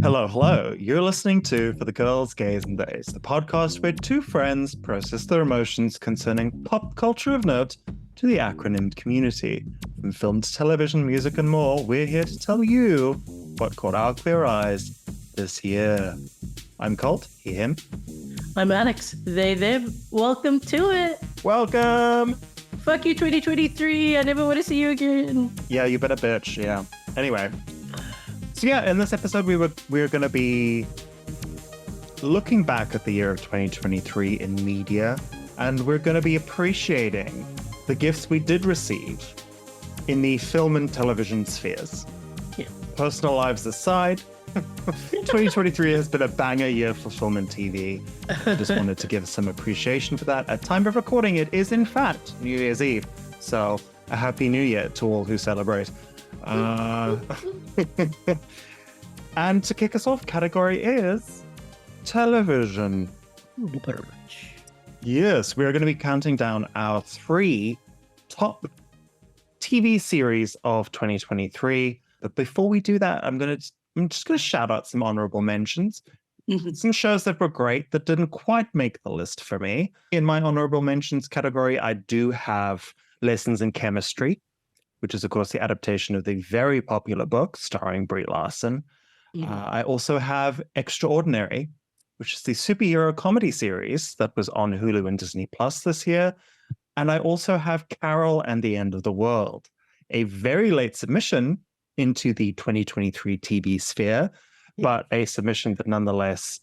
Hello, hello. You're listening to For the Girls, Gays and Days, the podcast where two friends process their emotions concerning pop culture of note to the acronymed community. From film to television, music, and more, we're here to tell you what caught our queer eyes this year. I'm Colt, he, him. I'm Alex, they, them. Welcome to it. Welcome! Fuck you, 2023. I never want to see you again. Yeah, you better bitch, yeah. Anyway. So yeah, in this episode, we're going to be looking back at the year of 2023 in media, and we're going to be appreciating the gifts we did receive in the film and television spheres. Yeah. Personal lives aside, 2023 has been a banger year for film and TV. I just wanted to give some appreciation for that. At time of recording, it is in fact New Year's Eve, so a happy New Year to all who celebrate. And to kick us off, category is television. Yes, we are going to be counting down our 3 top TV series of 2023. But before we do that, I'm just going to shout out some honorable mentions. Some shows that were great that didn't quite make the list for me. In my honorable mentions category, I do have Lessons in Chemistry, which is, of course, the adaptation of the very popular book starring Brie Larson. I also have Extraordinary, which is the superhero comedy series that was on Hulu and Disney Plus this year. And I also have Carol and the End of the World, a very late submission into the 2023 TV sphere, but a submission that nonetheless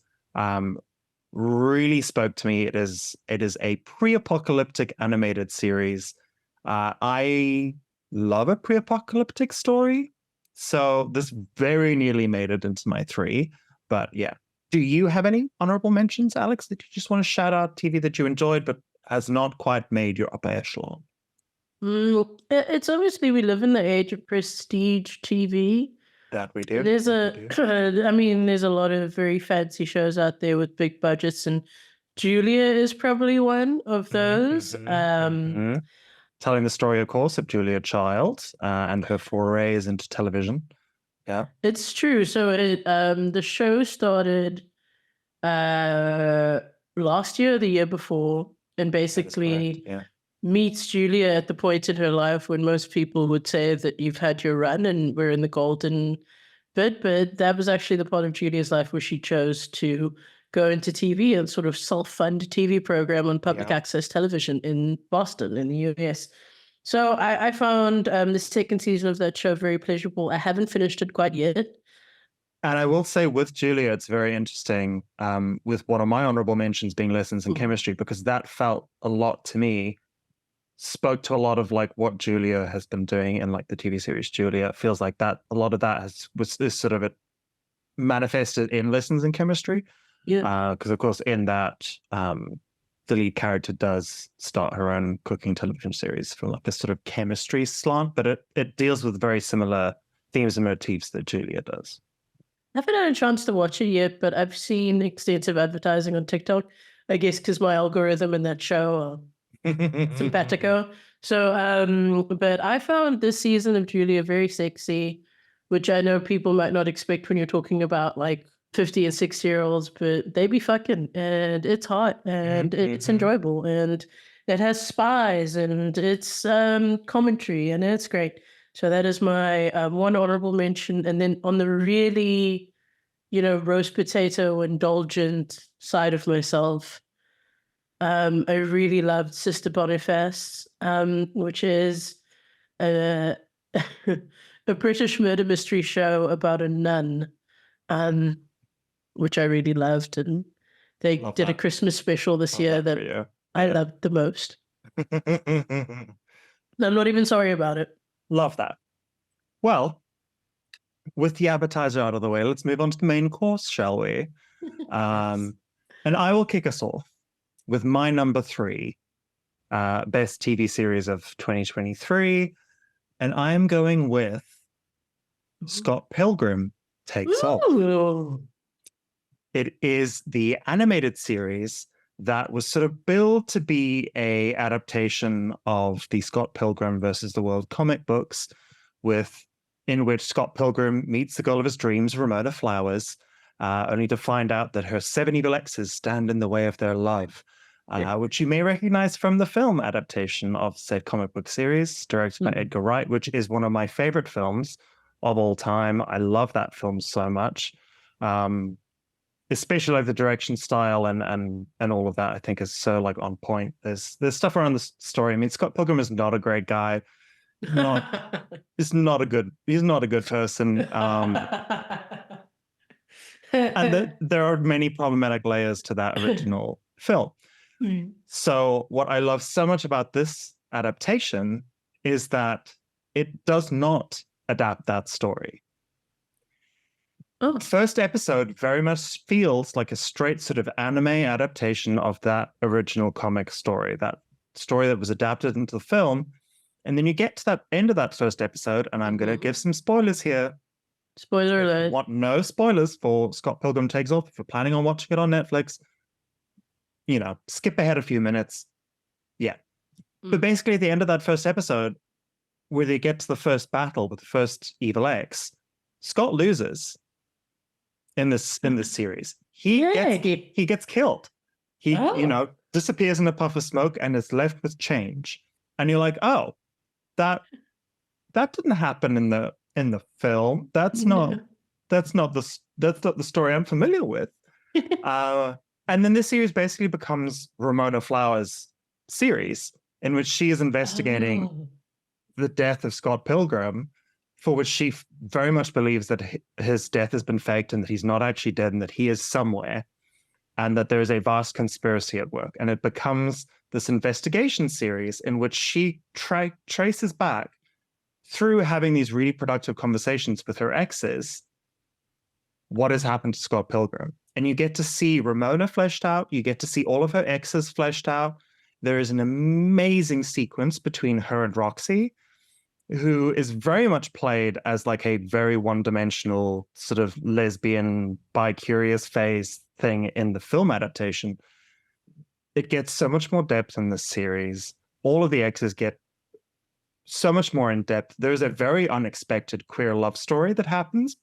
really spoke to me. It is a pre-apocalyptic animated series. I love a pre-apocalyptic story, so this very nearly made it into my 3. But yeah, do you have any honorable mentions, Alex, that you just want to shout out, TV that you enjoyed but has not quite made your upper echelon? It's obviously we live in the age of prestige TV. That we do. There's there's a lot of very fancy shows out there with big budgets, and Julia is probably one of those. Telling the story, of course, of Julia Child and her forays into television. Yeah, it's true. So the show started last year, the year before, and basically meets Julia at the point in her life when most people would say that you've had your run and we're in the golden bit. But that was actually the part of Julia's life where she chose to go into TV and sort of self-fund a TV program on public access television in Boston, in the US. So I found the second season of that show very pleasurable. I haven't finished it quite yet. And I will say with Julia, it's very interesting with one of my honorable mentions being Lessons in Chemistry, because that felt a lot to me, spoke to a lot of like what Julia has been doing in like the TV series Julia. It feels like that a lot of that was sort of it manifested in Lessons in Chemistry. Yeah, because of course in that the lead character does start her own cooking television series from like a sort of chemistry slant, but it deals with very similar themes and motifs that Julia does. I haven't had a chance to watch it yet, but I've seen extensive advertising on TikTok, I guess because my algorithm in that show are simpatico. So, but I found this season of Julia very sexy, which I know people might not expect when you're talking about like 50 and 60-year-olds, but they be fucking, and it's hot, and it's enjoyable, and it has spies, and it's commentary, and it's great. So that is my one honorable mention. And then on the really, roast potato indulgent side of myself, I really loved Sister Boniface, which is a British murder mystery show about a nun, which I really loved. And they did a Christmas special this year that I loved the most. I'm not even sorry about it. Love that. Well, with the appetizer out of the way, let's move on to the main course, shall we? And I will kick us off with my number 3 best TV series of 2023. And I am going with Scott Pilgrim Takes Off. It is the animated series that was sort of billed to be a adaptation of the Scott Pilgrim versus the World comic books, in which Scott Pilgrim meets the girl of his dreams, Ramona Flowers, only to find out that her 7 evil exes stand in the way of their life, which you may recognize from the film adaptation of said comic book series, directed by Edgar Wright, which is one of my favorite films of all time. I love that film so much. Especially like the direction style and all of that, I think is so like on point. There's stuff around the story. I mean, Scott Pilgrim is not a great guy. He's not a good person. And there are many problematic layers to that original film. So what I love so much about this adaptation is that it does not adapt that story. The first episode very much feels like a straight sort of anime adaptation of that original comic story, that story that was adapted into the film. And then you get to that end of that first episode, and I'm going to give some spoilers here. Spoiler alert. Want no spoilers for Scott Pilgrim Takes Off. If you're planning on watching it on Netflix, skip ahead a few minutes. Yeah. But basically at the end of that first episode, where they get to the first battle with the first evil X, Scott loses. In this series, he gets killed. He disappears in a puff of smoke and is left with change. And you're like, oh, that didn't happen in the film. That's not the story I'm familiar with. And then this series basically becomes Ramona Flowers' series, in which she is investigating the death of Scott Pilgrim, for which she very much believes that his death has been faked and that he's not actually dead and that he is somewhere and that there is a vast conspiracy at work. And it becomes this investigation series in which she traces back through having these really productive conversations with her exes what has happened to Scott Pilgrim. And you get to see Ramona fleshed out. You get to see all of her exes fleshed out. There is an amazing sequence between her and Roxy, who is very much played as like a very one-dimensional sort of lesbian, bi-curious phase thing in the film adaptation. It gets so much more depth in this series. All of the exes get so much more in depth. There's a very unexpected queer love story that happens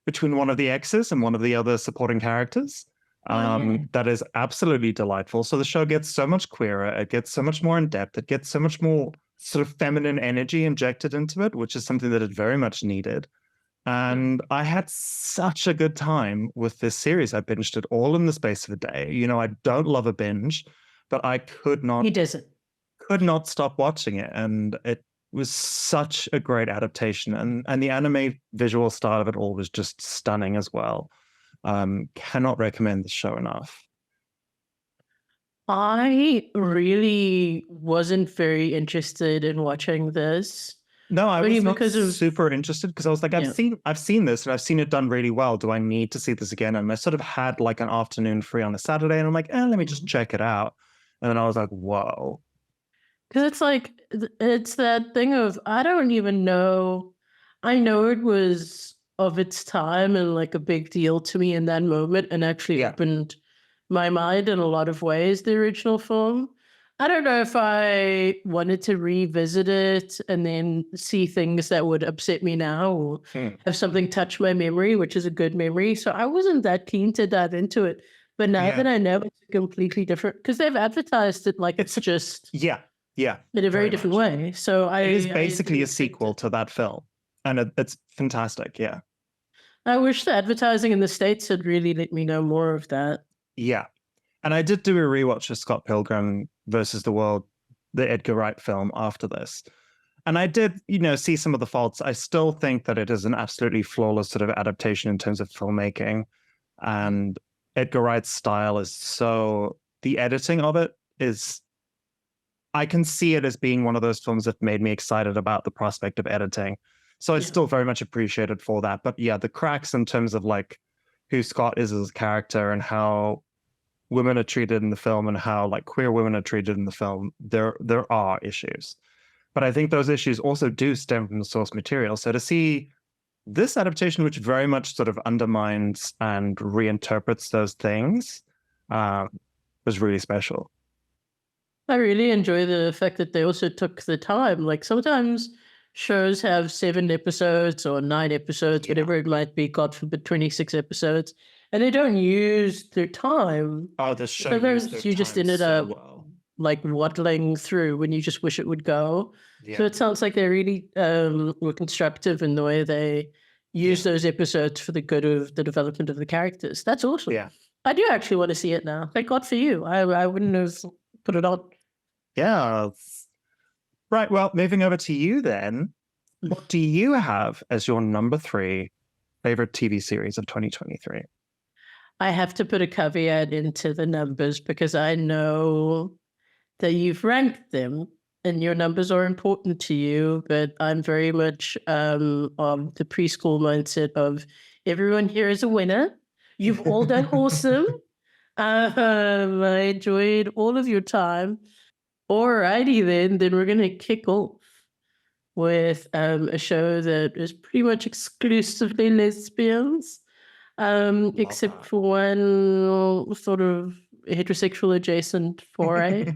between one of the exes and one of the other supporting characters. That is absolutely delightful. So the show gets so much queerer. It gets so much more in depth. It gets so much more sort of feminine energy injected into it, which is something that it very much needed. And I had such a good time with this series. I binged it all in the space of a day. I don't love a binge, but I could not. He doesn't. Could not stop watching it. And it was such a great adaptation. And the anime visual style of it all was just stunning as well. Cannot recommend the show enough. I really wasn't very interested in watching this. No, I was not super interested because I was like, I've seen this and I've seen it done really well. Do I need to see this again? And I sort of had like an afternoon free on a Saturday, and I'm like, let me just check it out. And then I was like, whoa. Because it's like, it's that thing of, I don't even know. I know it was of its time and like a big deal to me in that moment, and actually opened my mind in a lot of ways, the original film. I don't know if I wanted to revisit it and then see things that would upset me now, or have something touch my memory, which is a good memory. So I wasn't that keen to dive into it. But now that I know it's a completely different, because they've advertised it like it's just in a very different way. So it is basically a sequel to that film, and it's fantastic. Yeah, I wish the advertising in the States had really let me know more of that. Yeah. And I did do a rewatch of Scott Pilgrim versus the World, the Edgar Wright film, after this. And I did, see some of the faults. I still think that it is an absolutely flawless sort of adaptation in terms of filmmaking. And Edgar Wright's style is the editing of it is, I can see it as being one of those films that made me excited about the prospect of editing. So I still very much appreciate it for that. But the cracks in terms of like who Scott is as a character and how women are treated in the film and how like queer women are treated in the film, there are issues. But I think those issues also do stem from the source material. So to see this adaptation, which very much sort of undermines and reinterprets those things, was really special. I really enjoy the fact that they also took the time. Like sometimes shows have 7 episodes or 9 episodes, whatever it might be, God forbid 26 episodes, and they don't use their time. Oh, the show used Sometimes their you just time ended so up well. like waddling through when you just wish it would go. So Yeah. it sounds like they really were constructive in the way they use those episodes for the good of the development of the characters. That's awesome. Yeah. I do actually want to see it now. Thank God for you. I wouldn't have put it on. Yeah. Right. Well, moving over to you then. What do you have as your number 3 favorite TV series of 2023? I have to put a caveat into the numbers because I know that you've ranked them and your numbers are important to you, but I'm very much on the preschool mindset of everyone here is a winner. You've all done awesome. I enjoyed all of your time. Alrighty then we're going to kick off with a show that is pretty much exclusively lesbians, except for one sort of heterosexual adjacent foray.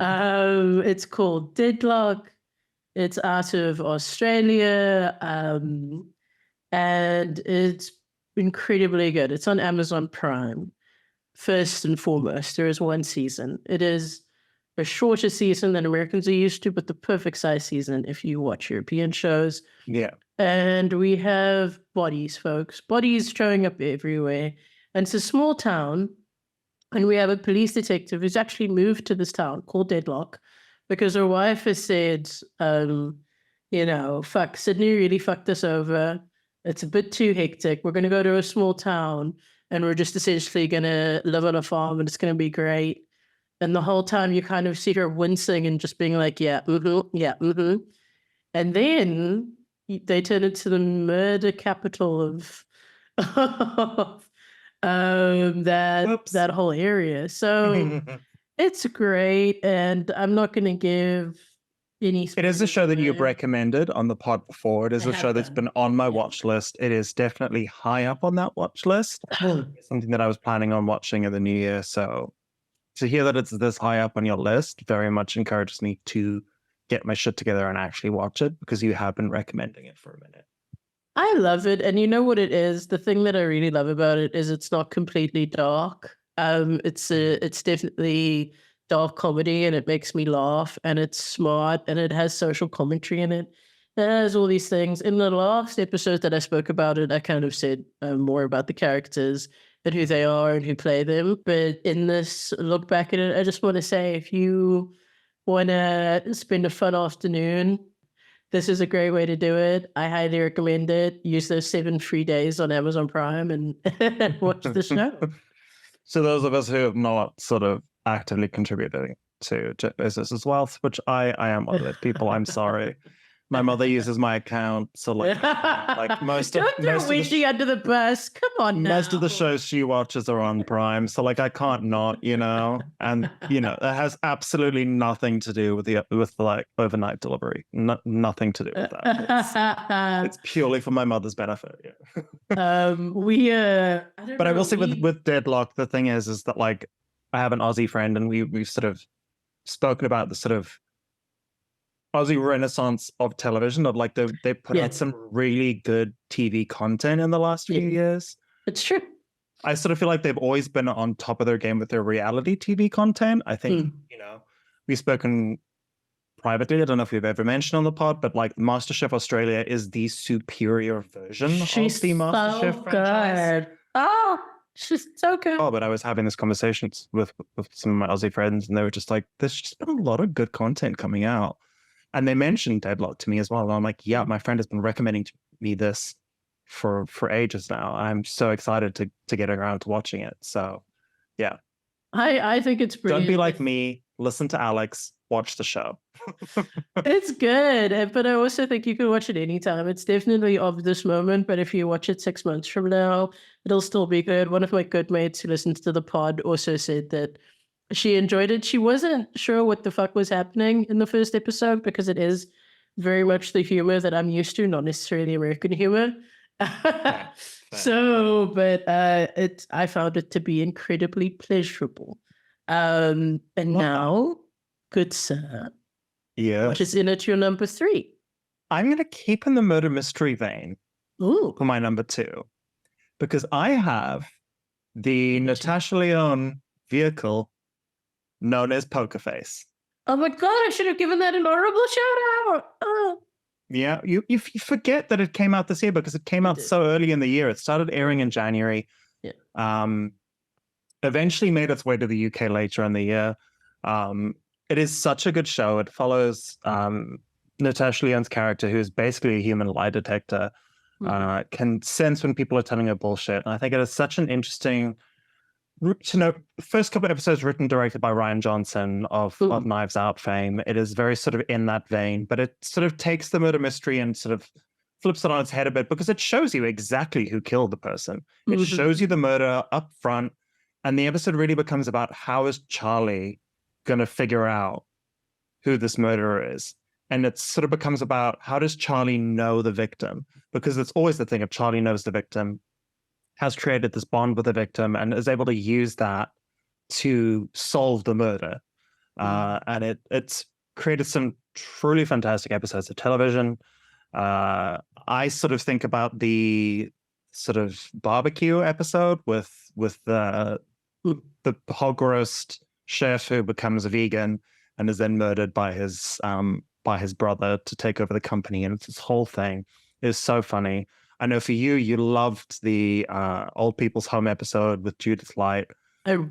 It's called Deadloch. It's out of Australia, and it's incredibly good. It's on Amazon Prime. First and foremost, there is 1 season. It is a shorter season than Americans are used to, but the perfect size season if you watch European shows. Yeah. And we have bodies, folks. Bodies showing up everywhere. And it's a small town. And we have a police detective who's actually moved to this town called Deadloch because her wife has said, fuck, Sydney really fucked us over. It's a bit too hectic. We're going to go to a small town and we're just essentially going to live on a farm and it's going to be great. And the whole time you kind of see her wincing and just being like, yeah, yeah, And then they turn into the murder capital of that whole area. So it's great, and I'm not going to give any. It is a show that you've recommended on the pod before. It is a show that's been on my watch list. It is definitely high up on that watch list. Something that I was planning on watching in the new year. So to hear that it's this high up on your list very much encourages me to get my shit together and actually watch it because you have been recommending it for a minute. I love it. And you know what it is? The thing that I really love about it is it's not completely dark. It's definitely dark comedy and it makes me laugh and it's smart and it has social commentary in it. It has all these things. In the last episode that I spoke about it, I kind of said more about the characters and who they are and who play them. But in this look back at it, I just want to say if you want to spend a fun afternoon, this is a great way to do it. I highly recommend it. Use those 7 free days on Amazon Prime and watch the show. So those of us who have not sort of actively contributing to Jeff Bezos' wealth, which I am one of those people, I'm sorry. My mother uses my account, so like most of Wishy under the bus. Come on now. Most of the shows she watches are on Prime, so like I can't not, and that has absolutely nothing to do with the overnight delivery. Nothing to do with that. It's purely for my mother's benefit. Yeah. But I will say with Deadloch, the thing is that like I have an Aussie friend, and we've sort of spoken about the sort of Aussie renaissance of television, of like they put out some really good TV content in the last few years. It's true. I sort of feel like they've always been on top of their game with their reality TV content. I think, we've spoken privately. I don't know if we've ever mentioned on the pod, but like MasterChef Australia is the superior version of the MasterChef franchise. Oh, she's so good. Oh, but I was having this conversation with some of my Aussie friends, and they were just like, there's just been a lot of good content coming out. And they mentioned Deadloch to me as well. And I'm like, yeah, my friend has been recommending to me this for ages now. I'm so excited to get around to watching it. So, yeah. I think it's brilliant. Don't be like me. Listen to Alex. Watch the show. It's good. But I also think you can watch it anytime. It's definitely of this moment. But if you watch it 6 months from now, it'll still be good. One of my good mates who listens to the pod also said that she enjoyed it. She wasn't sure what the fuck was happening in the first episode because it is very much the humor that I'm used to, not necessarily American humor. So, but I found it to be incredibly pleasurable. And now, good sir, yeah, what is in at your number 3? I'm going to keep in the murder mystery vein Ooh. for my number 2 because I have the Natasha Lyonne vehicle known as Poker Face. Oh my god, I should have given that an honorable shout out. Oh. Yeah, you forget that it came out this year because it came out so early in the year. It started airing in January. Yeah. Eventually made its way to the UK later in the year. It is such a good show. It follows Natasha Lyonne's character, who is basically a human lie detector, can sense when people are telling her bullshit. And I think it is such an interesting to know. First couple of episodes written, directed by Ryan Johnson of Knives Out fame. It is very sort of in that vein, but it sort of takes the murder mystery and sort of flips it on its head a bit because it shows you exactly who killed the person. It shows you the murder up front. And the episode really becomes about how is Charlie going to figure out who this murderer is. And it sort of becomes about how does Charlie know the victim? Because it's always the thing of Charlie knows the victim, has created this bond with the victim, and is able to use that to solve the murder. And it's created some truly fantastic episodes of television. I sort of think about the sort of barbecue episode with the hog roast chef who becomes a vegan and is then murdered by his brother to take over the company, and it's this whole thing is so funny. I know for you loved the Old People's Home episode with Judith Light.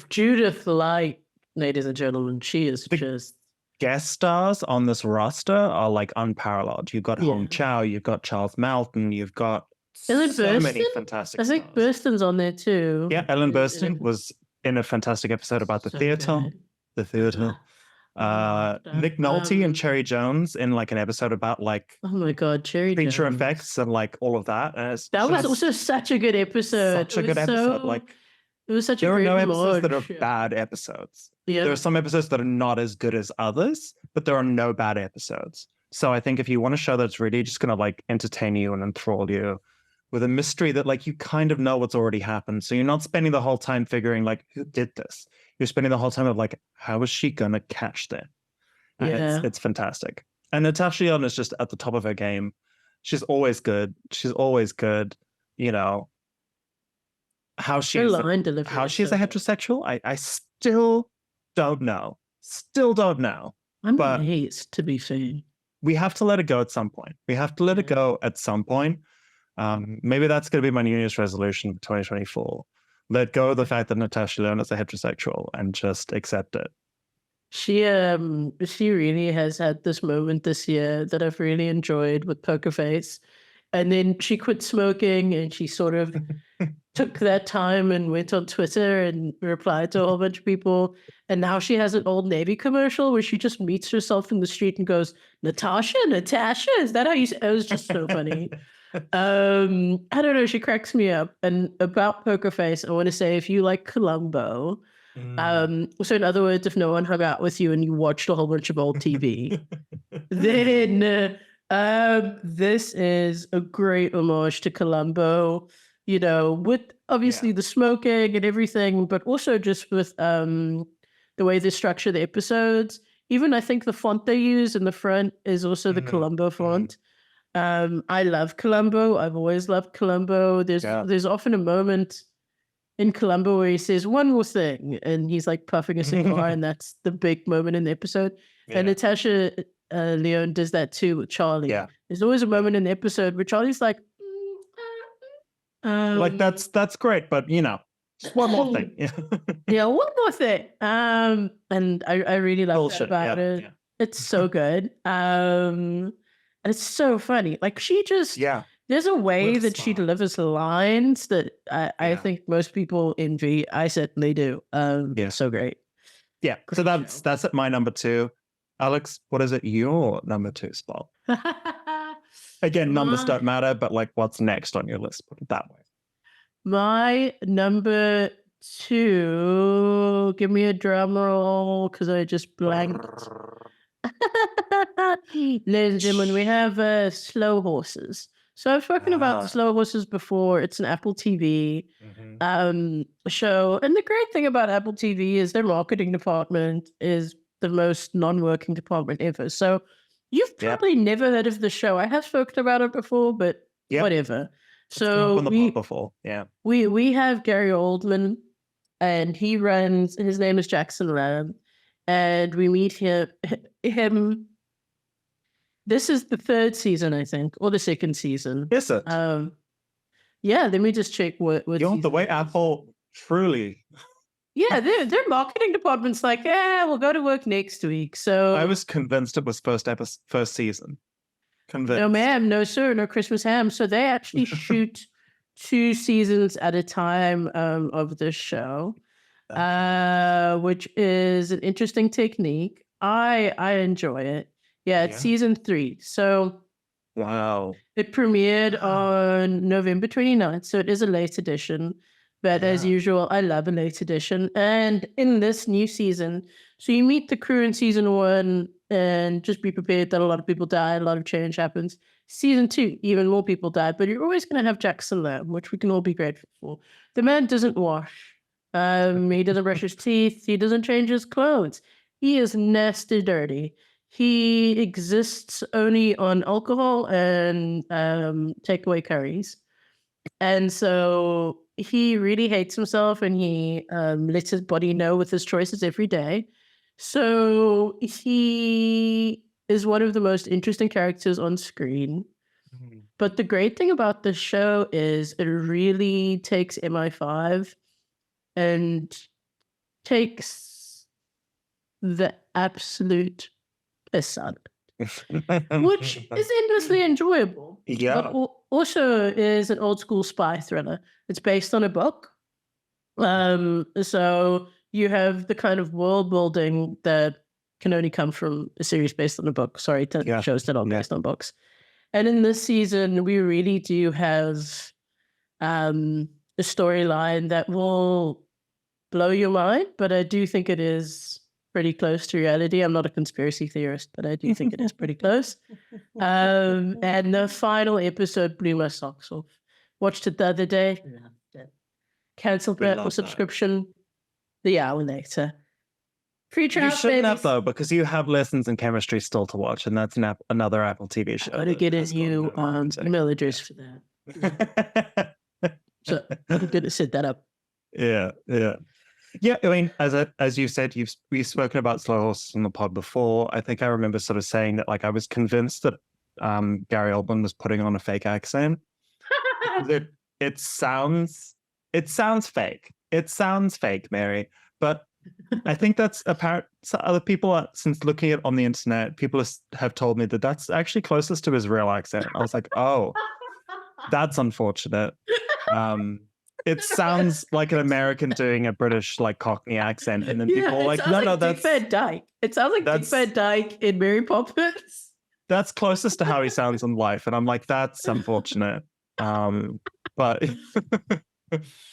Judith Light, ladies and gentlemen, she is just guest stars on this roster are like unparalleled. You've got Hong Chow, you've got Charles Melton, you've got so many fantastic stars. I think Burstyn's on there too. Yeah, Ellen Burstyn was in a fantastic episode about the theatre. The theatre. Nick Nolte and Cherry Jones in like an episode about like oh my god, Cherry feature Jones. Effects and like all of that. And that was also such a good episode. Such a good episode. Like it was such a there great are no episodes that are bad episodes. There are some episodes that are not as good as others, but there are no bad episodes. So I think if you want a show that's really just gonna like entertain you and enthrall you with a mystery that like you kind of know what's already happened. So you're not spending the whole time figuring like who did this. You're spending the whole time of like, how is she gonna catch that? It's fantastic. And Natasha Lyonne is just at the top of her game. She's always good. You know, how she's a heterosexual, I still don't know. I'm amazed, to be fair. We have to let it go at some point. Maybe that's going to be my New Year's resolution for 2024. Let go of the fact that Natasha Lyonne is a heterosexual and just accept it. She really has had this moment this year that I've really enjoyed with Poker Face. And then she quit smoking and she sort of took that time and went on Twitter and replied to a whole bunch of people. And now she has an Old Navy commercial where she just meets herself in the street and goes, Natasha, is that how you say? It was just so funny. I don't know. She cracks me up. And about Poker Face, I want to say, if you like Columbo, so in other words, if no one hung out with you and you watched a whole bunch of old TV, then this is a great homage to Columbo, you know, with obviously the smoking and everything, but also just with the way they structure the episodes. Even I think the font they use in the front is also the Columbo font. I love Columbo. I've always loved Columbo. There's often a moment in Columbo where he says one more thing and he's like puffing a cigar and that's the big moment in the episode. And Natasha Lyonne does that too with Charlie. There's always a moment in the episode where Charlie's like like that's great, but you know, just one more thing. One more thing. And I really love that about it. It's so good. And it's so funny. Like she just there's a way that she delivers lines that I think most people envy. I certainly do. So great. Yeah. So that's at my number 2. Alex, what is it your number 2 spot? Again, numbers don't matter, but like what's next on your list? Put it that way. My number 2, give me a drum roll because I just blanked. Ladies and gentlemen, we have Slow Horses. So I've spoken about Slow Horses before. It's an Apple TV show. And the great thing about Apple TV is their marketing department is the most non-working department ever. So You've Yep. probably never heard of the show. I have spoken about it before, but Yep. whatever. It's come up So on the pod before. Yeah. we have Gary Oldman, and he runs. His name is Jackson Lamb, and we meet him. This is the third season, I think, or the second season. Is it? Yeah. Let me just check what. The way Apple truly. Yeah, their marketing department's like, yeah, we'll go to work next week. So I was convinced it was first season. Convinced. No, ma'am, no, sir, no Christmas ham. So they actually shoot 2 seasons at a time of this show, which is an interesting technique. I enjoy it. Yeah, it's season 3. So wow, it premiered on November 29th. So it is a late edition. But as usual, I love a late edition. And in this new season, so you meet the crew in season 1 and just be prepared that a lot of people die, a lot of change happens. Season 2, even more people die, but you're always going to have Jackson Lamb, which we can all be grateful for. The man doesn't wash. He doesn't brush his teeth. He doesn't change his clothes. He is nasty dirty. He exists only on alcohol and takeaway curries. And so he really hates himself, and he lets his body know with his choices every day. So he is one of the most interesting characters on screen. But the great thing about this show is it really takes MI5 and takes the absolute piss out of it, which is endlessly enjoyable. Yeah. But also is an old school spy thriller. It's based on a book. So you have the kind of world building that can only come from a series based on a book. Sorry, shows that are based on books. And in this season, we really do have a storyline that will blow your mind, but I do think it is pretty close to reality. I'm not a conspiracy theorist, but I do think it is pretty close. And the final episode blew my socks off. Watched it the other day. Cancelled my subscription the hour later. Free trial. You shouldn't have, though, because you have Lessons in Chemistry still to watch, and that's another Apple TV show. I gotta get a new email address for that. So I'm gonna set that up. Yeah. I mean, as you said, we've spoken about Slow Horses on the pod before. I think I remember sort of saying that, like, I was convinced that Gary Oldman was putting on a fake accent. It sounds fake. It sounds fake, Mary. But I think that's apparent. So other people, since looking at on the internet, people have told me that that's actually closest to his real accent. I was like, oh, that's unfortunate. It sounds like an American doing a British, like, Cockney accent, and then people are like, no, that's Big Fat Dyke. It sounds like Big Fat Dyke in Mary Poppins. That's closest to how he sounds in life, and I'm like, that's unfortunate. But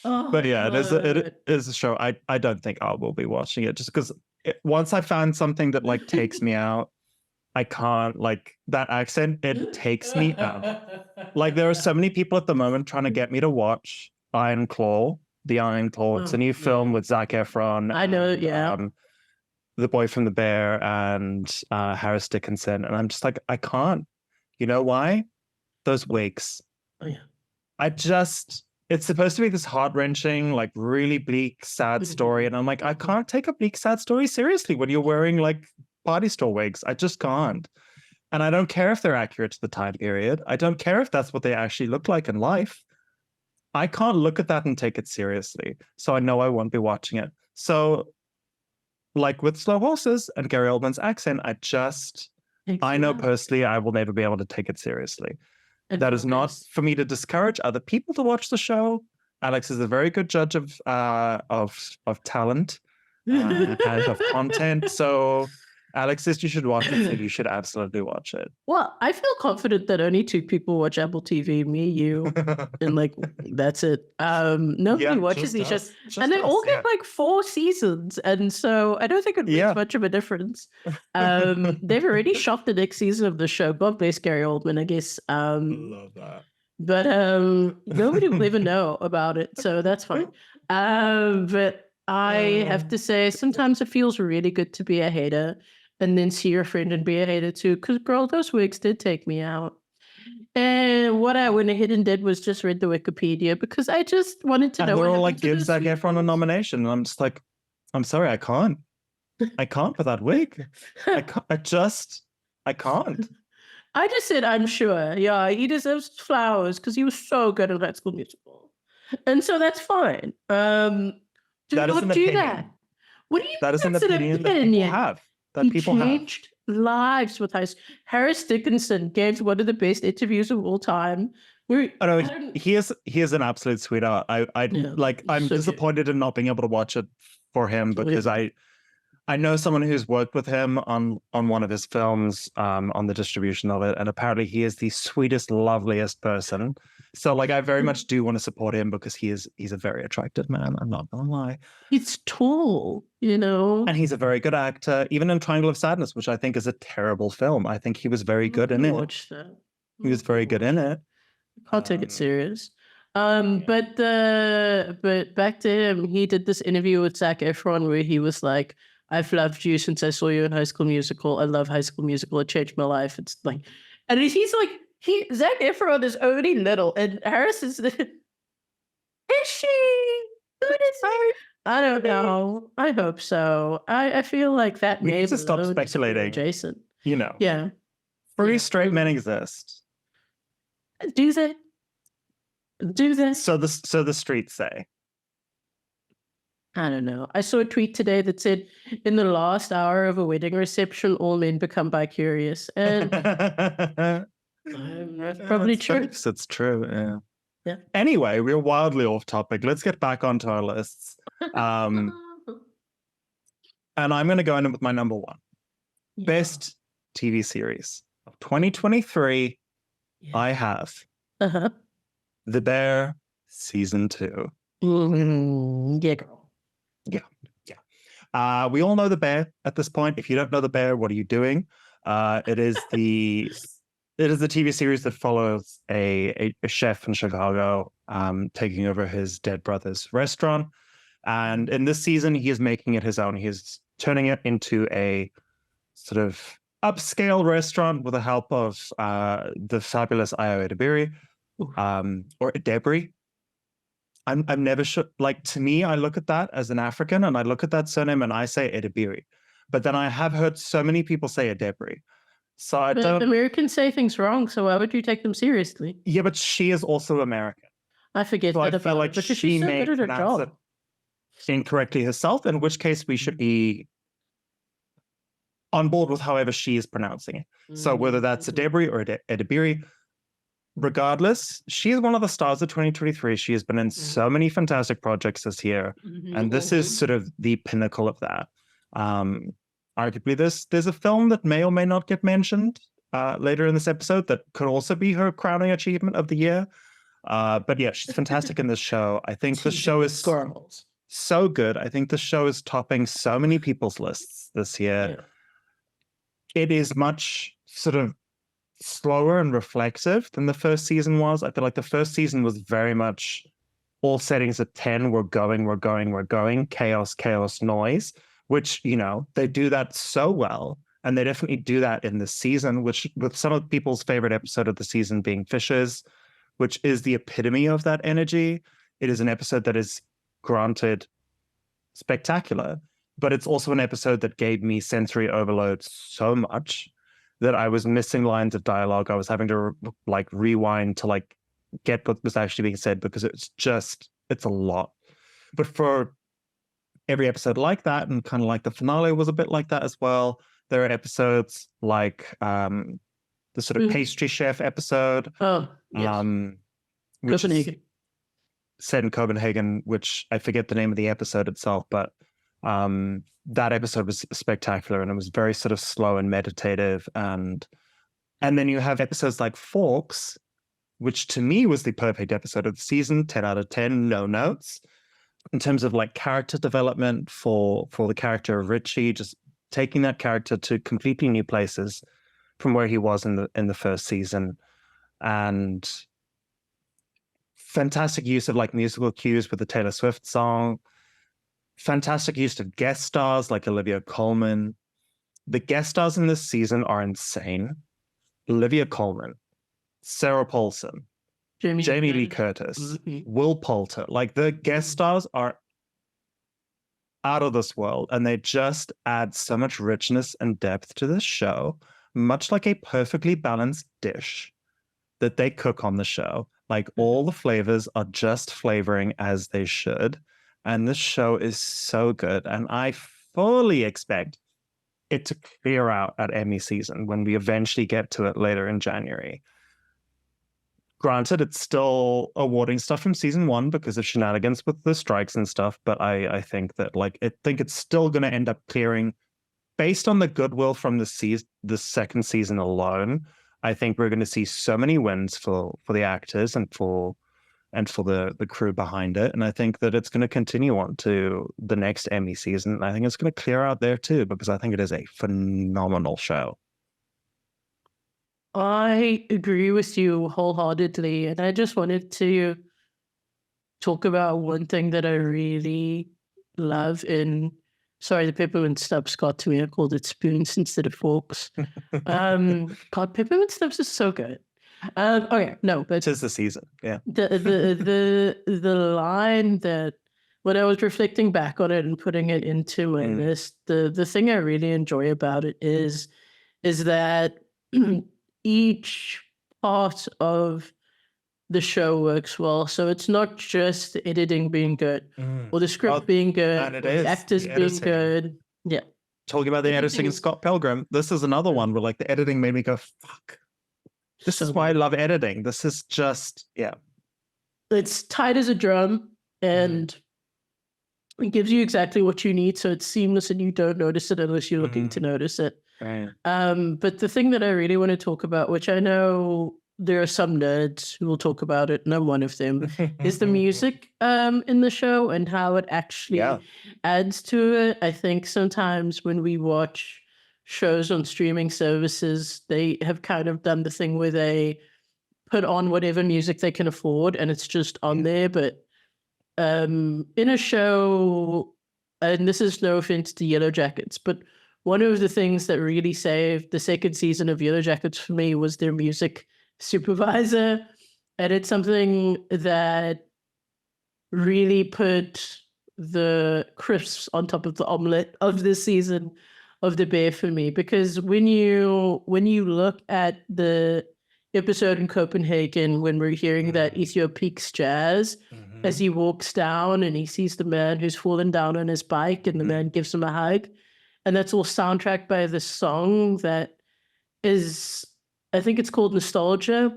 but yeah, it is a show. I don't think I will be watching it, just because once I find something that, like, takes me out, I can't, like, that accent, it takes me out. Like, there are so many people at the moment trying to get me to watch Iron Claw. The Iron Claw. It's a new film with Zac Efron. I know, yeah. The Boy from the Bear and Harris Dickinson. And I'm just like, I can't. You know why? Those wigs. Oh, yeah. It's supposed to be this heart-wrenching, like, really bleak, sad story. And I'm like, I can't take a bleak, sad story seriously when you're wearing, like, party store wigs. I just can't. And I don't care if they're accurate to the time period. I don't care if that's what they actually look like in life. I can't look at that and take it seriously. So I know I won't be watching it. So, like with Slow Horses and Gary Oldman's accent, I know personally I will never be able to take it seriously. That is not for me to discourage other people to watch the show. Alex is a very good judge of talent and of content. So Alex says you should watch it, so you should absolutely watch it. Well, I feel confident that only 2 people watch Apple TV, me, you, and, like, that's it. Nobody watches these shows. And they all get like 4 seasons. And so I don't think it makes much of a difference. They've already shot the next season of the show. God bless Gary Oldman, I guess. I love that. But nobody will ever know about it. So that's fine. But I have to say, sometimes it feels really good to be a hater. and then see your friend and be a hater too. Because, girl, those wigs did take me out. And what I went ahead and did was just read the Wikipedia because I just wanted to And know they're what all happened like, to give the Zac sweet Efron a ones. nomination. And I'm just like, I'm sorry, I can't. I can't for that wig. I can't. I can't. I just said, I'm sure. Yeah, he deserves flowers because he was so good at High School Musical. And so that's fine. Do That is not an do opinion. that. What do you That mean is an that's an opinion that people have. That He people have. changed lives with Harris Dickinson gave one of the best interviews of all time. Where I know he is an absolute sweetheart. Yeah, I'm so cute. disappointed in not being able to watch it for him because I know someone who's worked with him on one of his films, on the distribution of it, and apparently he is the sweetest, loveliest person. So like I very much do want to support him because he's a very attractive man. I'm not gonna lie. He's tall, you know. And he's a very good actor, even in Triangle of Sadness, which I think is a terrible film. I think he was very good in it. Watch that. He was very good in it. Can't take it serious. But back to him, he did this interview with Zac Efron where he was like, I've loved you since I saw you in High School Musical. I love High School Musical. It changed my life. It's like, and he's like, Zac Efron is only little, and Harris is she? Who is she? I don't know. I hope so. I feel like that We name need to stop alone is speculating. adjacent. You know. Yeah. Free straight men exist. Do they? Do they? So the streets say. I don't know. I saw a tweet today that said, in the last hour of a wedding reception, all men become bi-curious. And that's probably true. It's true, yeah. Yeah. Anyway, we're wildly off topic. Let's get back onto our lists. And I'm going to go in with my number one. Yeah. Best TV series of 2023. Yeah. I have The Bear Season 2. Yeah, girl. Yeah. We all know The Bear at this point. If you don't know The Bear, what are you doing? It is the TV series that follows a chef in Chicago taking over his dead brother's restaurant. And in this season, he is making it his own. He's turning it into a sort of upscale restaurant with the help of the fabulous Ayo Edebiri, or Edebri. I'm never sure. Like, to me, I look at that as an African and I look at that surname and I say Edebiri. But then I have heard so many people say Edebri. So I don't. Americans say things wrong, so why would you take them seriously? Yeah, but she is also American. I forget so that I feel like but she so may good at her pronounce job. it incorrectly herself, in which case we should be on board with however she is pronouncing it. So whether that's Edebri or Edebiri, regardless, she is one of the stars of 2023. She has been in so many fantastic projects this year, and this is sort of the pinnacle of that. Arguably, there's a film that may or may not get mentioned later in this episode that could also be her crowning achievement of the year. But yeah, she's fantastic in this show. I think the show is so good. I think the show is topping so many people's lists this year. Yeah. It is much sort of slower and reflexive than the first season was. I feel like the first season was very much all settings at 10. We're going, chaos, noise, which, you know, they do that so well. And they definitely do that in this season, which with some of people's favorite episode of the season being Fishes, which is the epitome of that energy. It is an episode that is, granted, spectacular, but it's also an episode that gave me sensory overload so much that I was missing lines of dialogue. I was having to rewind to get what was actually being said because it's a lot. But for every episode like that, and kind of like the finale was a bit like that as well, there are episodes like the sort of pastry chef episode. Oh, yes. Which Copenhagen. is set in Copenhagen, which I forget the name of the episode itself, but that episode was spectacular, and it was very sort of slow and meditative. And then you have episodes like Forks, which to me was the perfect episode of the season, 10 out of 10, no notes. In terms of character development for the character of Richie, just taking that character to completely new places from where he was in the first season. And fantastic use of musical cues with the Taylor Swift song. Fantastic use of guest stars like Olivia Colman. the guest stars in this season are insane. Olivia Colman, Sarah Paulson, Jamie Lee Curtis, Will Poulter. Like the guest stars are out of this world, and they just add so much richness and depth to this show, much like a perfectly balanced dish that they cook on the show. Like all the flavors are just flavoring as they should. And this show is so good. And I fully expect it to clear out at Emmy season when we eventually get to it later in January. Granted, it's still awarding stuff from season 1 because of shenanigans with the strikes and stuff, but I think that it's still going to end up clearing based on the goodwill from the second season alone. I think we're going to see so many wins for the actors and for the crew behind it, and I think that it's going to continue on to the next Emmy season. And I think it's going to clear out there too because I think it is a phenomenal show. I agree with you wholeheartedly, and I just wanted to talk about one thing that I really love in. Sorry, the peppermint stuffs got to me. I called it spoons instead of forks. God, peppermint stuffs is so good. Okay, no, but 'tis the season. Yeah. The line that when I was reflecting back on it and putting it into my list, the thing I really enjoy about it is that each part of the show works well. So it's not just the editing being good or the script being good or the actors being good. Yeah. Talking about the editing in Scott Pilgrim, this is another one where like the editing made me go, fuck. This is why I love editing. This is just, yeah. It's tight as a drum and it gives you exactly what you need. So it's seamless and you don't notice it unless you're looking to notice it. Right. But the thing that I really want to talk about, which I know there are some nerds who will talk about it, and I'm one of them, is the music in the show and how it actually adds to it. I think sometimes when we watch shows on streaming services, they have kind of done the thing where they put on whatever music they can afford and it's just on there. But in a show, and this is no offense to Yellow Jackets, but one of the things that really saved the second season of Yellow Jackets for me was their music supervisor. And it's something that really put the crisps on top of the omelet of this season of The Bear for me. Because when you look at the episode in Copenhagen, when we're hearing that Ethiopique's jazz, as he walks down and he sees the man who's fallen down on his bike and the man gives him a hug, and that's all soundtracked by this song that is, I think it's called Nostalgia.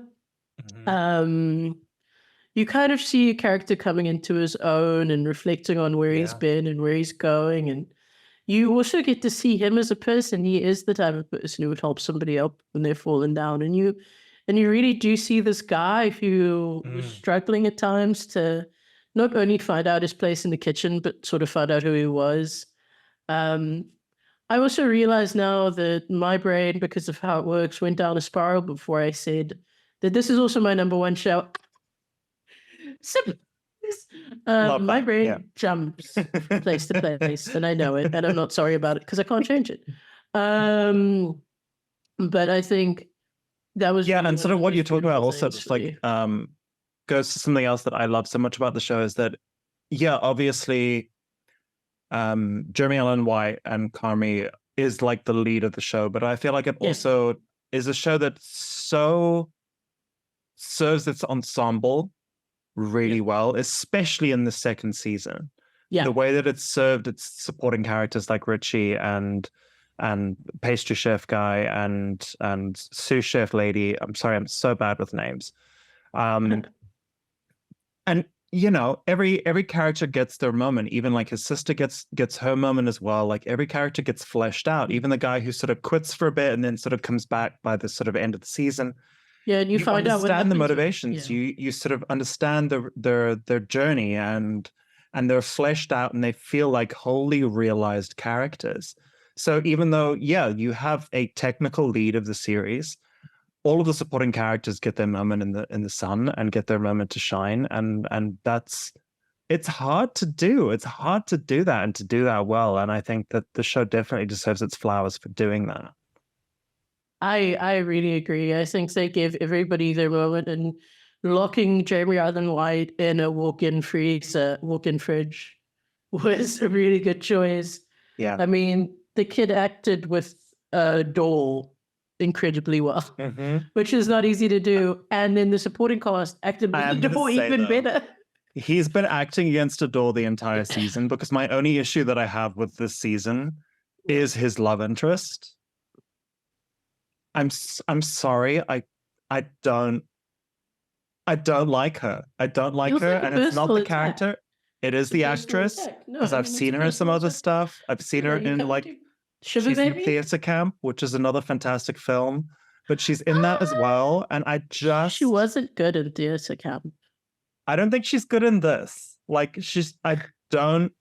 You kind of see a character coming into his own and reflecting on where he's been and where he's going. And you also get to see him as a person. He is the type of person who would help somebody up when they're falling down. And you really do see this guy who was struggling at times to not only find out his place in the kitchen, but sort of find out who he was. I also realize now that my brain, because of how it works, went down a spiral before I said that this is also my number one show. My brain jumps from place to place, and I know it, and I'm not sorry about it because I can't change it. But I think that was and sort of what you're talking about also just like goes to something else that I love so much about the show is that obviously Jeremy Allen White and Carmi is like the lead of the show, but I feel like it also is a show that so serves its ensemble really well, especially in the second season. The way that it's served its supporting characters like Richie and pastry chef guy and sous chef lady. I'm sorry, I'm so bad with names. And every character gets their moment. Even like his sister gets her moment as well. Like every character gets fleshed out. Even the guy who sort of quits for a bit and then sort of comes back by the sort of end of the season. Yeah, and you find out what understand the motivations. You sort of understand their journey and they're fleshed out and they feel like wholly realized characters. So even though you have a technical lead of the series, all of the supporting characters get their moment in the sun and get their moment to shine, and that's it's hard to do. It's hard to do that and to do that well. And I think that the show definitely deserves its flowers for doing that. I really agree. I think they give everybody their moment, and locking Jeremy Allen White in a walk-in freezer, walk-in fridge was a really good choice. Yeah. I mean, the kid acted with a doll incredibly well, which is not easy to do. And then the supporting cast acted with the doll even better. He's been acting against a door the entire season, because my only issue that I have with this season is his love interest. I'm sorry, I don't like her. I don't like her, and it's not the character. It is the actress, because I've seen her in some other stuff. I've seen her in like she's in Theatre Camp, which is another fantastic film, but she's in that as well. And she wasn't good in Theatre Camp. I don't think she's good in this. Like I don't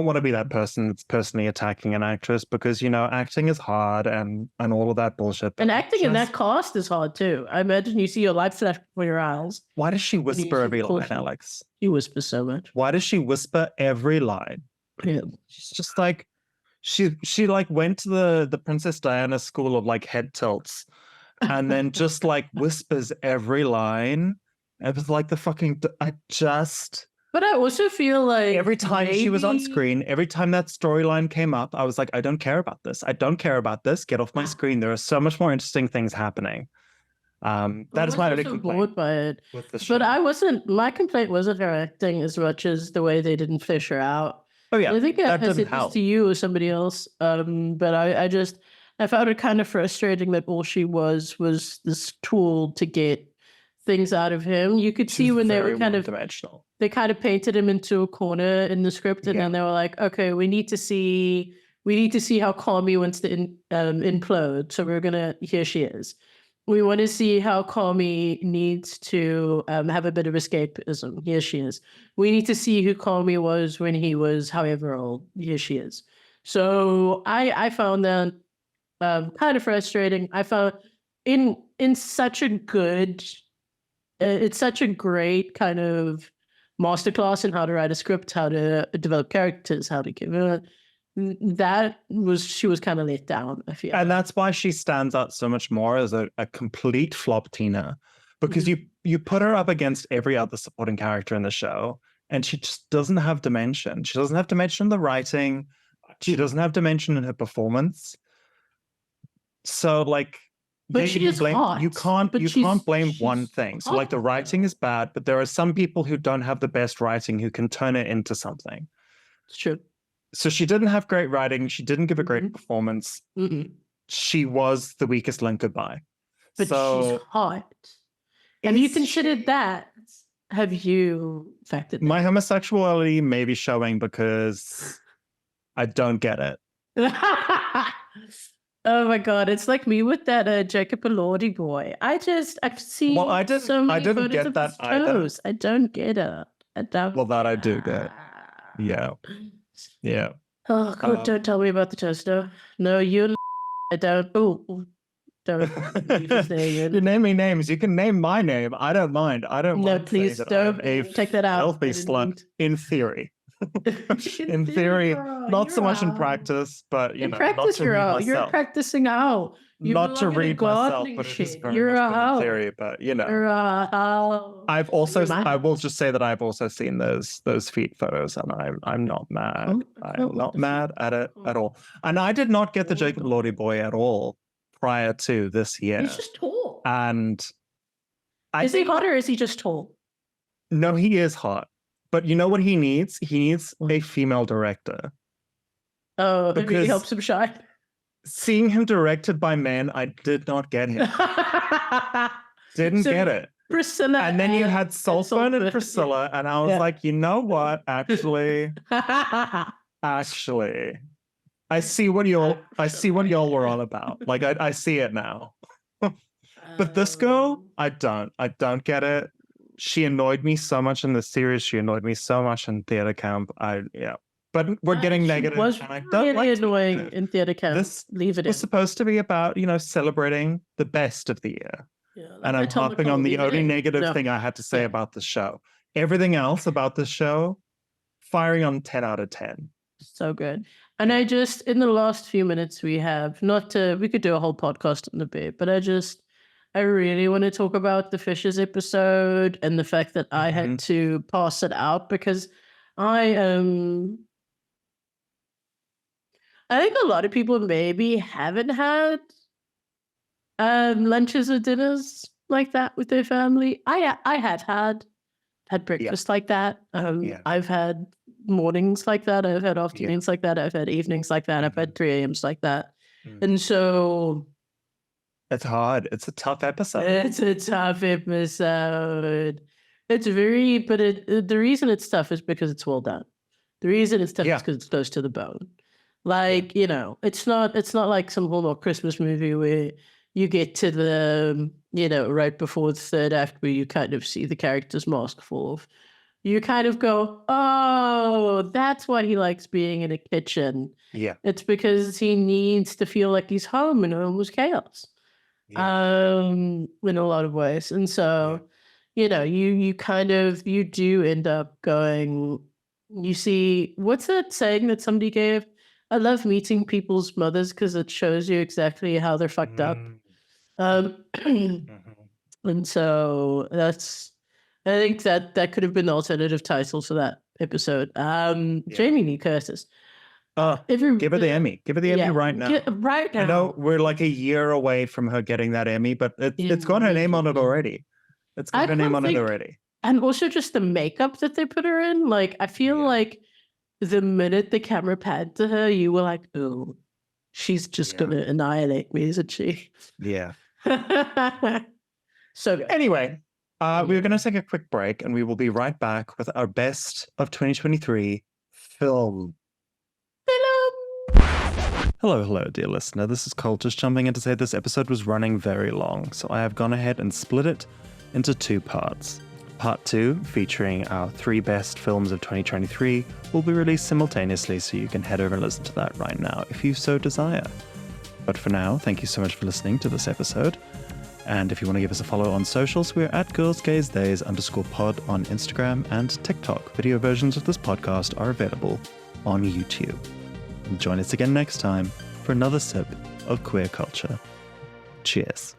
want to be that person that's personally attacking an actress, because, you know, acting is hard and all of that bullshit. And acting in that cast is hard too. I imagine you see your life flash before your eyes. Why does she whisper every line, Alex? She whispers so much. Why does she whisper every line? Yeah. She's just like, she like went to the Princess Diana school of like head tilts, and then just like whispers every line. It was like the fucking, But I also feel like every time she was on screen, every time that storyline came up, I was like, I don't care about this. I don't care about this. Get off my screen. There are so much more interesting things happening. That is my only complaint by it. with the show. But my complaint wasn't her acting as much as the way they didn't fish her out. Oh yeah, I think I said this to you or somebody else. But I found it kind of frustrating that all she was this tool to get things out of him. You could see when they were kind of dimensional. They kind of painted him into a corner in the script, and then they were like, okay, we need to see how Kami wants to implode. So here she is. We want to see how Kami needs to have a bit of escapism. Here she is. We need to see who Kami was when he was however old. Here she is. So I found that kind of frustrating. I found in such a good, it's such a great kind of masterclass in how to write a script, how to develop characters, how to give it. She was kind of let down, I feel. And that's why she stands out so much more as a complete flop Tina, because you put her up against every other supporting character in the show, and she just doesn't have dimension. She doesn't have dimension in the writing. She doesn't have dimension in her performance. So like, but she is hot. You can't blame one thing. So like the writing is bad, but there are some people who don't have the best writing who can turn it into something. It's true. So she didn't have great writing. She didn't give a great performance. She was the weakest link goodbye. But she's hot. Have you considered that? Have you factored that? My homosexuality may be showing because I don't get it. Oh my god, it's like me with that Jacob Elordi boy. I've seen so many photos of his toes. I don't get it. Well, that I do get. Yeah. Yeah. Oh god, don't tell me about the toes though. No, you I don't. Oh, don't. You're naming names. You can name my name. I don't mind. I don't. No, please don't take that out. Healthy slut, in theory. In theory, not so much in practice, but you know, practice, you're practicing out. Not to read myself, but it is very much in theory. But you know, I will just say that I've also seen those feet photos, and I'm not mad. I'm not mad at it at all. And I did not get the Jacob Elordi boy at all prior to this year. He's just tall. And is he hot or is he just tall? No, he is hot. But you know what he needs? He needs a female director. Oh, it really helps him shine. Seeing him directed by men, I did not get him. Didn't get it. Priscilla. And then you had Saltburn and Priscilla, and I was like, you know what? Actually, I see what y'all were all about. Like I see it now. But this girl, I don't get it. She annoyed me so much in the series. She annoyed me so much in Theatre Camp. But we're getting negative. Was and I don't really like annoying in Theatre Camp. Leave it. It was supposed to be about, you know, celebrating the best of the year. Yeah, and I'm harping on the only negative thing I had to say about the show. everything else about the show, firing on 10 out of 10. So good. And I just, in the last few minutes we have, we could do a whole podcast on the bit, but I really want to talk about the Fishes episode and the fact that I had to pass it out because I think a lot of people maybe haven't had lunches or dinners like that with their family. I had breakfast like that. I've had mornings like that. I've had afternoons like that. I've had evenings like that. I've had 3 a.m.s like that. And so it's hard. It's a tough episode. It's a tough episode. It's but the reason it's tough is because it's well done. The reason it's tough is because it's close to the bone. Like, it's not like some Hallmark Christmas movie where you get to the, right before the third act where you kind of see the character's mask fall off. You kind of go, oh, that's why he likes being in a kitchen. Yeah. It's because he needs to feel like he's home and home was chaos. In a lot of ways. And so, you do end up going, you see, what's that saying that somebody gave? I love meeting people's mothers because it shows you exactly how they're fucked up. And so I think that could have been the alternative title for that episode. Jamie Lee Curtis. Give her the Emmy. Give her the Emmy right now. Right now. I know we're like a year away from her getting that Emmy, but it's got her name on it already. It's got her name on it already. And also just the makeup that they put her in. Like, I feel like the minute the camera panned to her, you were like, oh, she's just going to annihilate me, isn't she? Yeah. So good. Anyway, we're going to take a quick break and we will be right back with our best of 2023 film. Hello, dear listener. This is Cole just jumping in to say this episode was running very long, so I have gone ahead and split it into 2 parts. Part 2, featuring our 3 best films of 2023, will be released simultaneously, so you can head over and listen to that right now if you so desire. But for now, thank you so much for listening to this episode. And if you want to give us a follow on socials, we're at girlsgaysdays_pod on Instagram and TikTok. Video versions of this podcast are available on YouTube. Join us again next time for another sip of queer culture. Cheers.